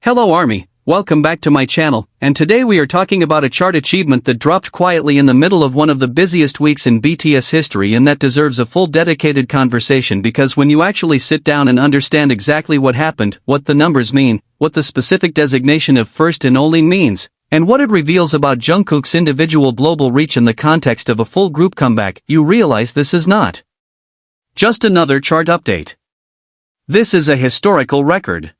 Hello Army, welcome back to my channel, and today we are talking about a chart achievement that dropped quietly in the middle of one of the busiest weeks in BTS history, and that deserves a full dedicated conversation because when you actually sit down and understand exactly what happened, what the numbers mean, what the specific designation of first and only means, and what it reveals about Jungkook's individual global reach in the context of a full group comeback, you realize this is not just another chart update. This is a historical record.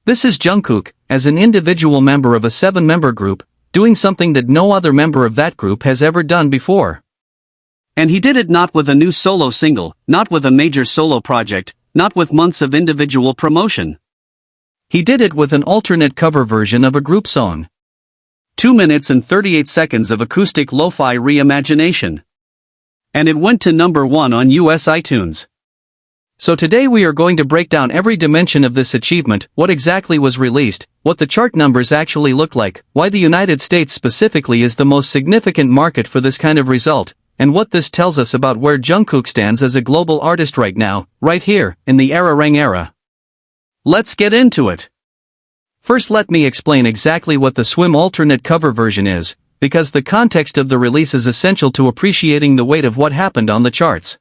This is Jungkook, as an individual member of a 7-member group, doing something that no other member of that group has ever done before. And he did it not with a new solo single, not with a major solo project, not with months of individual promotion. He did it with an alternate cover version of a group song. 2 minutes and 38 seconds of acoustic lo-fi reimagination. And it went to #1 on US iTunes. So today we are going to break down every dimension of this achievement, what exactly was released, what the chart numbers actually look like, why the United States specifically is the most significant market for this kind of result, and what this tells us about where Jungkook stands as a global artist right now, right here, in the era-rang era. Let's get into it. First let me explain exactly what the Swim alternate cover version is, because the context of the release is essential to appreciating the weight of what happened on the charts.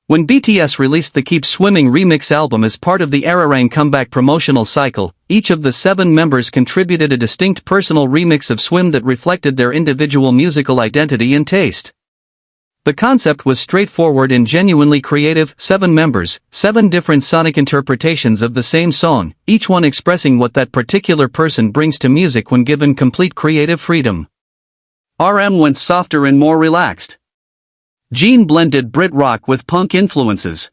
When BTS released the Keep Swimming remix album as part of the era-rang comeback promotional cycle, each of the 7 members contributed a distinct personal remix of Swim that reflected their individual musical identity and taste. The concept was straightforward and genuinely creative: 7 members, 7 different sonic interpretations of the same song, each one expressing what that particular person brings to music when given complete creative freedom. RM went softer and more relaxed. Jin blended Brit rock with punk influences.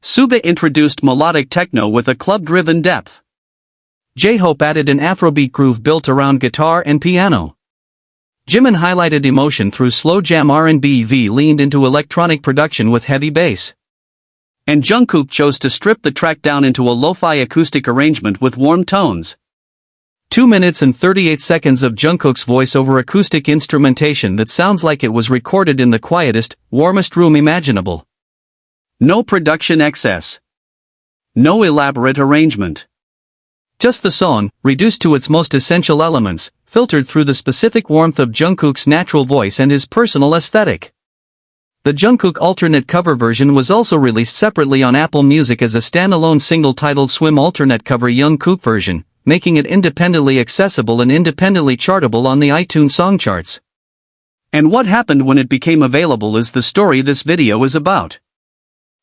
Suga introduced melodic techno with a club-driven depth. J-Hope added an Afrobeat groove built around guitar and piano. Jimin highlighted emotion through slow jam R&B. V leaned into electronic production with heavy bass. And Jungkook chose to strip the track down into a lo-fi acoustic arrangement with warm tones. 2 minutes and 38 seconds of Jungkook's voice over acoustic instrumentation that sounds like it was recorded in the quietest, warmest room imaginable. No production excess. No elaborate arrangement. Just the song, reduced to its most essential elements, filtered through the specific warmth of Jungkook's natural voice and his personal aesthetic. The Jungkook alternate cover version was also released separately on Apple Music as a standalone single titled Swim alternate cover Jungkook version, making it independently accessible and independently chartable on the iTunes song charts. And what happened when it became available is the story this video is about.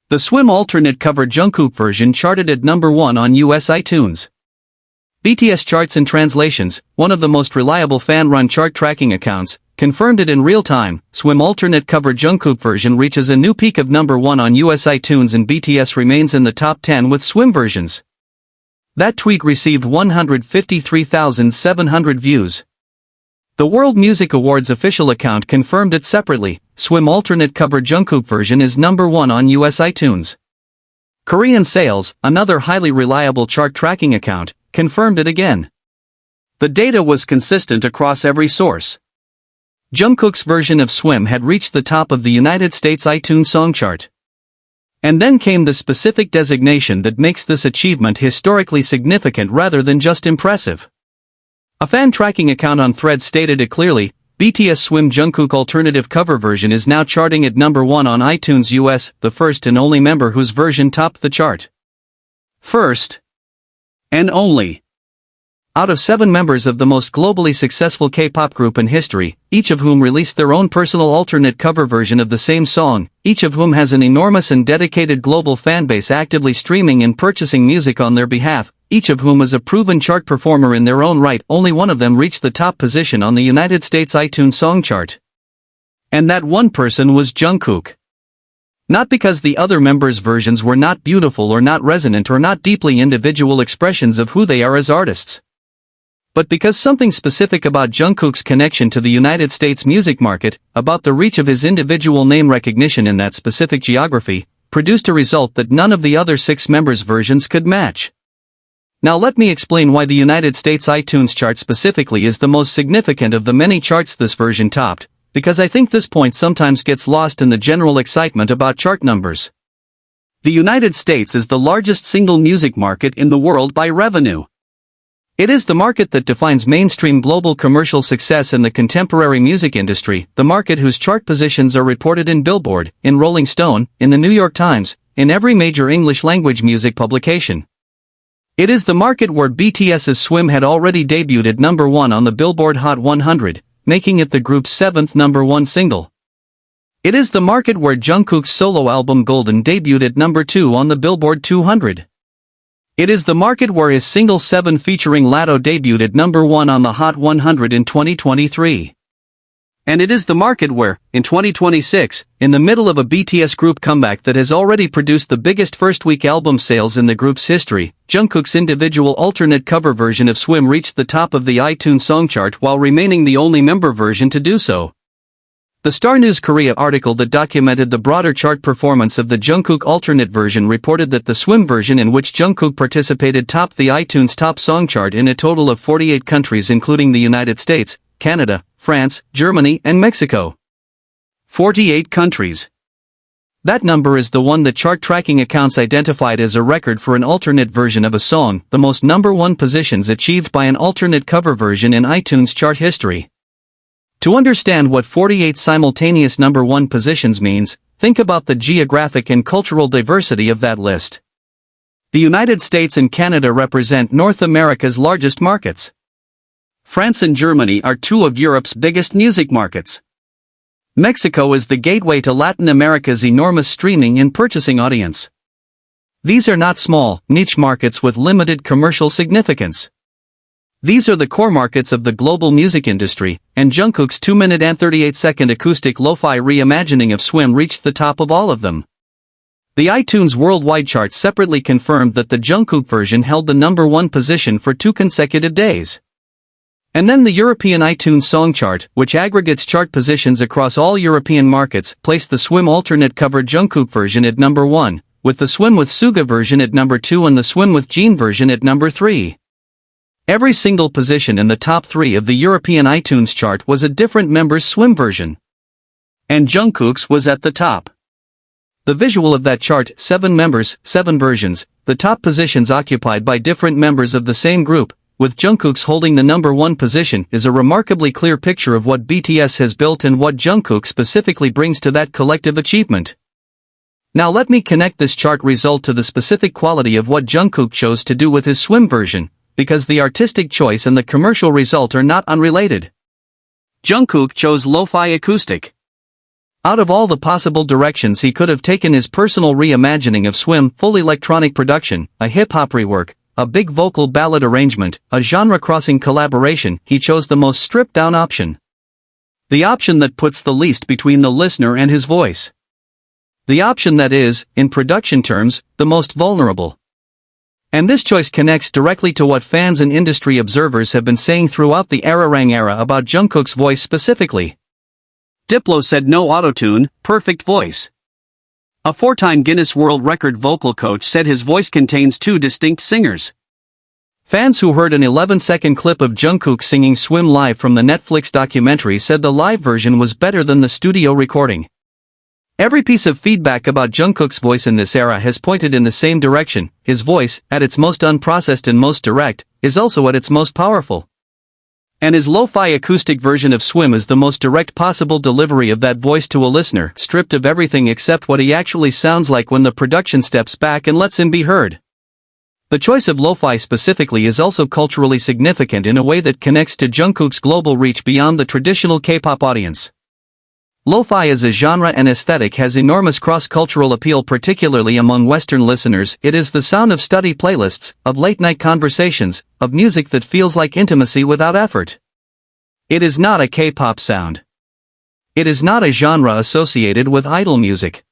The Swim alternate cover Jungkook version charted at #1 on US iTunes. BTS Charts and Translations, one of the most reliable fan-run chart tracking accounts, confirmed it in real time. Swim alternate cover Jungkook version reaches a new peak of #1 on US iTunes, and BTS remains in the top 10 with Swim versions. That tweet received 153,700 views. The World Music Awards official account confirmed it separately. Swim alternate cover Jungkook version is #1 on US iTunes. Korean Sales, another highly reliable chart tracking account, confirmed it again. The data was consistent across every source. Jungkook's version of Swim had reached the top of the United States iTunes song chart. And then came the specific designation that makes this achievement historically significant rather than just impressive. A fan tracking account on Threads stated it clearly: BTS Swim Jungkook alternative cover version is now charting at #1 on iTunes US, the first and only member whose version topped the chart. First and only. Out of 7 members of the most globally successful K-pop group in history, each of whom released their own personal alternate cover version of the same song, each of whom has an enormous and dedicated global fanbase actively streaming and purchasing music on their behalf, each of whom is a proven chart performer in their own right, only one of them reached the top position on the United States iTunes song chart. And that one person was Jungkook. Not because the other members' versions were not beautiful or not resonant or not deeply individual expressions of who they are as artists, but because something specific about Jungkook's connection to the United States music market, about the reach of his individual name recognition in that specific geography, produced a result that none of the other 6 members' versions could match. Now let me explain why the United States iTunes chart specifically is the most significant of the many charts this version topped, because I think this point sometimes gets lost in the general excitement about chart numbers. The United States is the largest single music market in the world by revenue. It is the market that defines mainstream global commercial success in the contemporary music industry, the market whose chart positions are reported in Billboard, in Rolling Stone, in the New York Times, in every major English-language music publication. It is the market where BTS's Swim had already debuted at number 1 on the Billboard Hot 100, making it the group's 7th number 1 single. It is the market where Jungkook's solo album Golden debuted at number 2 on the Billboard 200. It is the market where his single 7 featuring Latto debuted at number 1 on the Hot 100 in 2023. And it is the market where, in 2026, in the middle of a BTS group comeback that has already produced the biggest first-week album sales in the group's history, Jungkook's individual alternate cover version of Swim reached the top of the iTunes song chart while remaining the only member version to do so. The Star News Korea article that documented the broader chart performance of the Jungkook alternate version reported that the Swim version in which Jungkook participated topped the iTunes top song chart in a total of 48 countries including the United States, Canada, France, Germany, and Mexico. 48 countries. That number is the one that chart tracking accounts identified as a record for an alternate version of a song, the most number 1 positions achieved by an alternate cover version in iTunes chart history. To understand what 48 simultaneous number 1 positions means, think about the geographic and cultural diversity of that list. The United States and Canada represent North America's largest markets. France and Germany are 2 of Europe's biggest music markets. Mexico is the gateway to Latin America's enormous streaming and purchasing audience. These are not small, niche markets with limited commercial significance. These are the core markets of the global music industry, and Jungkook's 2-minute and 38-second acoustic lo-fi reimagining of Swim reached the top of all of them. The iTunes worldwide chart separately confirmed that the Jungkook version held the number 1 position for 2 consecutive days. And then the European iTunes song chart, which aggregates chart positions across all European markets, placed the Swim alternate cover Jungkook version at number 1, with the Swim with Suga version at number 2 and the Swim with Jin version at number 3. Every single position in the top 3 of the European iTunes chart was a different member's Swim version. And Jungkook's was at the top. The visual of that chart, 7 members, 7 versions, the top positions occupied by different members of the same group, with Jungkook's holding the number 1 position, is a remarkably clear picture of what BTS has built and what Jungkook specifically brings to that collective achievement. Now let me connect this chart result to the specific quality of what Jungkook chose to do with his Swim version, because the artistic choice and the commercial result are not unrelated. Jungkook chose lo-fi acoustic. Out of all the possible directions he could have taken his personal reimagining of Swim, full electronic production, a hip-hop rework, a big vocal ballad arrangement, a genre-crossing collaboration, he chose the most stripped-down option. The option that puts the least between the listener and his voice. The option that is, in production terms, the most vulnerable. And this choice connects directly to what fans and industry observers have been saying throughout the Ararang era about Jungkook's voice specifically. Diplo said no autotune, perfect voice. A 4-time Guinness World Record vocal coach said his voice contains 2 distinct singers. Fans who heard an 11-second clip of Jungkook singing Swim live from the Netflix documentary said the live version was better than the studio recording. Every piece of feedback about Jungkook's voice in this era has pointed in the same direction. His voice, at its most unprocessed and most direct, is also at its most powerful. And his lo-fi acoustic version of Swim is the most direct possible delivery of that voice to a listener, stripped of everything except what he actually sounds like when the production steps back and lets him be heard. The choice of lo-fi specifically is also culturally significant in a way that connects to Jungkook's global reach beyond the traditional K-pop audience. Lo-fi as a genre and aesthetic has enormous cross-cultural appeal, particularly among Western listeners. It is the sound of study playlists, of late-night conversations, of music that feels like intimacy without effort. It is not a K-pop sound. It is not a genre associated with idol music.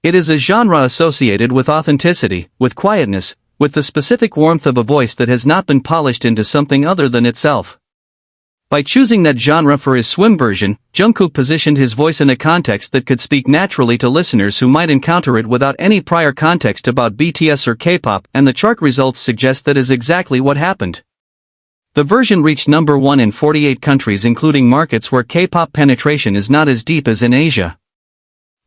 It is a genre associated with authenticity, with quietness, with the specific warmth of a voice that has not been polished into something other than itself. By choosing that genre for his Swim version, Jungkook positioned his voice in a context that could speak naturally to listeners who might encounter it without any prior context about BTS or K-pop, and the chart results suggest that is exactly what happened. The version reached number 1 in 48 countries, including markets where K-pop penetration is not as deep as in Asia.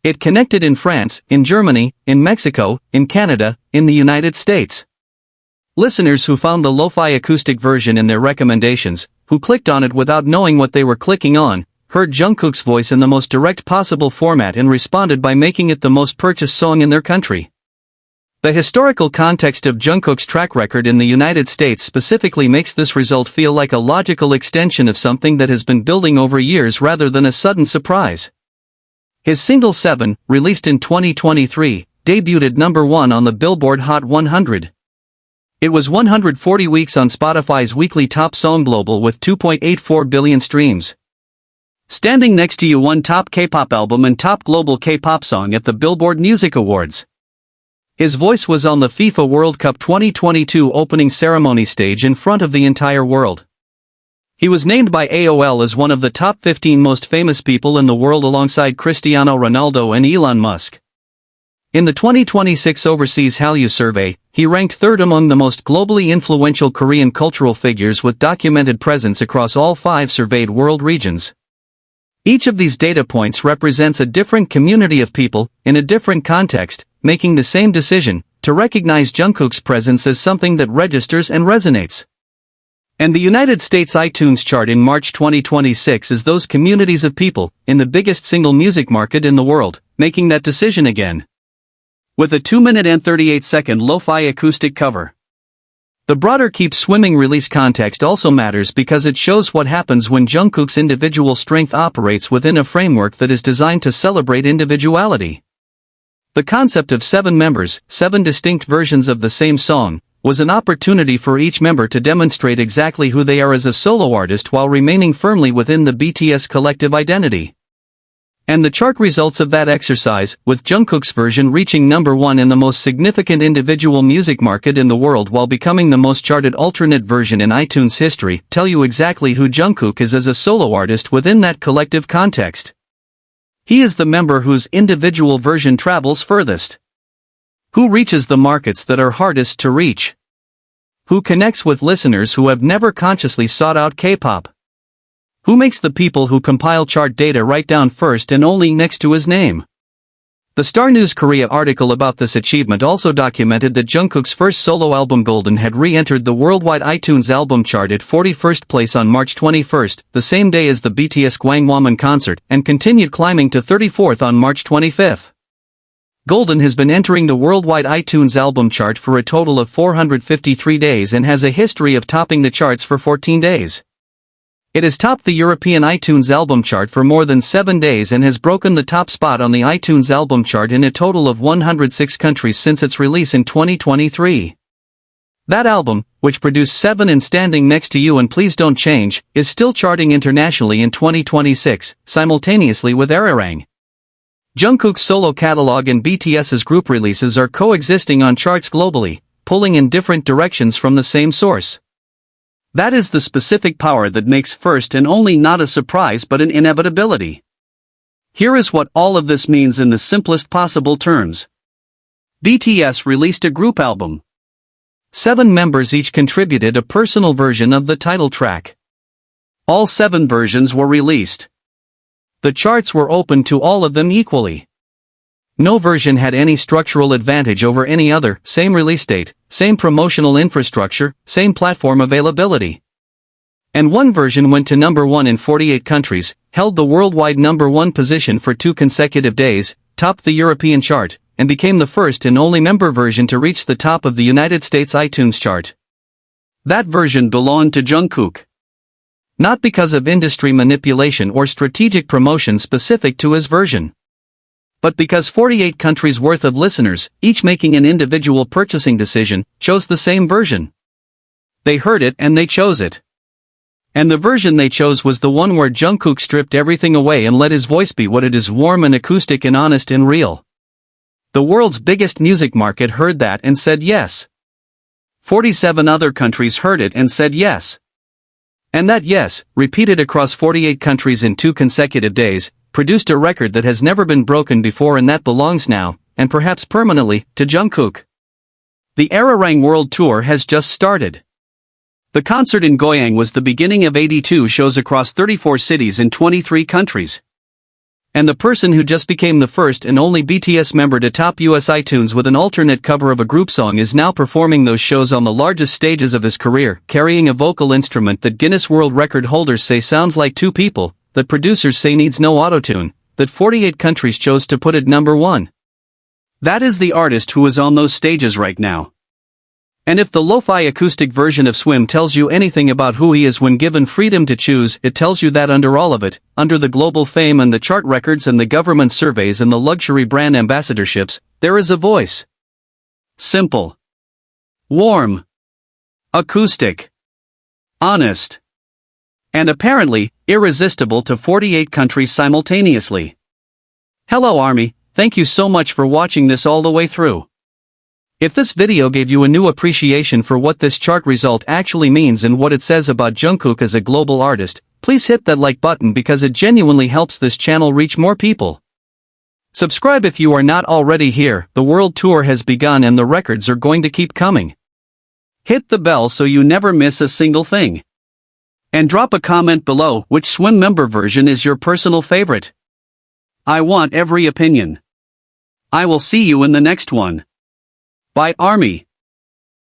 It connected in France, in Germany, in Mexico, in Canada, in the United States. Listeners who found the lo-fi acoustic version in their recommendations, who clicked on it without knowing what they were clicking on, heard Jungkook's voice in the most direct possible format and responded by making it the most purchased song in their country. The historical context of Jungkook's track record in the United States specifically makes this result feel like a logical extension of something that has been building over years rather than a sudden surprise. His single 7, released in 2023, debuted number 1 on the Billboard Hot 100. It was 140 weeks on Spotify's weekly top song global with 2.84 billion streams. Standing Next to You won Top K-pop Album and Top Global K-pop Song at the Billboard Music Awards. His voice was on the FIFA World Cup 2022 opening ceremony stage in front of the entire world. He was named by AOL as one of the top 15 most famous people in the world alongside Cristiano Ronaldo and Elon Musk. In the 2026 Overseas Hallyu survey, he ranked third among the most globally influential Korean cultural figures with documented presence across all 5 surveyed world regions. Each of these data points represents a different community of people, in a different context, making the same decision, to recognize Jungkook's presence as something that registers and resonates. And the United States iTunes chart in March 2026 is those communities of people, in the biggest single music market in the world, making that decision again. With a 2-minute and 38-second lo-fi acoustic cover. The broader Keep Swimming release context also matters because it shows what happens when Jungkook's individual strength operates within a framework that is designed to celebrate individuality. The concept of 7 members, 7 distinct versions of the same song, was an opportunity for each member to demonstrate exactly who they are as a solo artist while remaining firmly within the BTS collective identity. And the chart results of that exercise, with Jungkook's version reaching number 1 in the most significant individual music market in the world while becoming the most charted alternate version in iTunes history, tell you exactly who Jungkook is as a solo artist within that collective context. He is the member whose individual version travels furthest. Who reaches the markets that are hardest to reach. Who connects with listeners who have never consciously sought out K-pop. Who makes the people who compile chart data write down first and only next to his name. The Star News Korea article about this achievement also documented that Jungkook's first solo album Golden had re-entered the worldwide iTunes album chart at 41st place on March 21st, the same day as the BTS Gwangwoman concert, and continued climbing to 34th on March 25th. Golden has been entering the worldwide iTunes album chart for a total of 453 days and has a history of topping the charts for 14 days. It has topped the European iTunes album chart for more than 7 days and has broken the top spot on the iTunes album chart in a total of 106 countries since its release in 2023. That album, which produced 7 and Standing Next to You and Please Don't Change, is still charting internationally in 2026, simultaneously with Ararang. Jungkook's solo catalog and BTS's group releases are coexisting on charts globally, pulling in different directions from the same source. That is the specific power that makes First and Only not a surprise but an inevitability. Here is what all of this means in the simplest possible terms. BTS released a group album. 7 members each contributed a personal version of the title track. All 7 versions were released. The charts were open to all of them equally. No version had any structural advantage over any other, same release date, same promotional infrastructure, same platform availability. And one version went to number 1 in 48 countries, held the worldwide number 1 position for 2 consecutive days, topped the European chart, and became the first and only member version to reach the top of the United States iTunes chart. That version belonged to Jungkook. Not because of industry manipulation or strategic promotion specific to his version. But because 48 countries worth of listeners, each making an individual purchasing decision, chose the same version. They heard it and they chose it. And the version they chose was the one where Jungkook stripped everything away and let his voice be what it is, warm and acoustic and honest and real. The world's biggest music market heard that and said yes. 47 other countries heard it and said yes. And that yes, repeated across 48 countries in 2 consecutive days, produced a record that has never been broken before, and that belongs now, and perhaps permanently, to Jungkook. The Ararang World Tour has just started. The concert in Goyang was the beginning of 82 shows across 34 cities in 23 countries. And the person who just became the first and only BTS member to top US iTunes with an alternate cover of a group song is now performing those shows on the largest stages of his career, carrying a vocal instrument that Guinness World Record holders say sounds like two people, that producers say needs no autotune, that 48 countries chose to put it #1. That is the artist who is on those stages right now. And if the lo-fi acoustic version of Swim tells you anything about who he is when given freedom to choose, it tells you that under all of it, under the global fame and the chart records and the government surveys and the luxury brand ambassadorships, there is a voice. Simple. Warm. Acoustic. Honest. And apparently, irresistible to 48 countries simultaneously. Hello Army, thank you so much for watching this all the way through. If this video gave you a new appreciation for what this chart result actually means and what it says about Jungkook as a global artist, please hit that like button because it genuinely helps this channel reach more people. Subscribe if you are not already here. The world tour has begun and the records are going to keep coming. Hit the bell so you never miss a single thing. And drop a comment below which Swim member version is your personal favorite. I want every opinion. I will see you in the next one. Bye Army.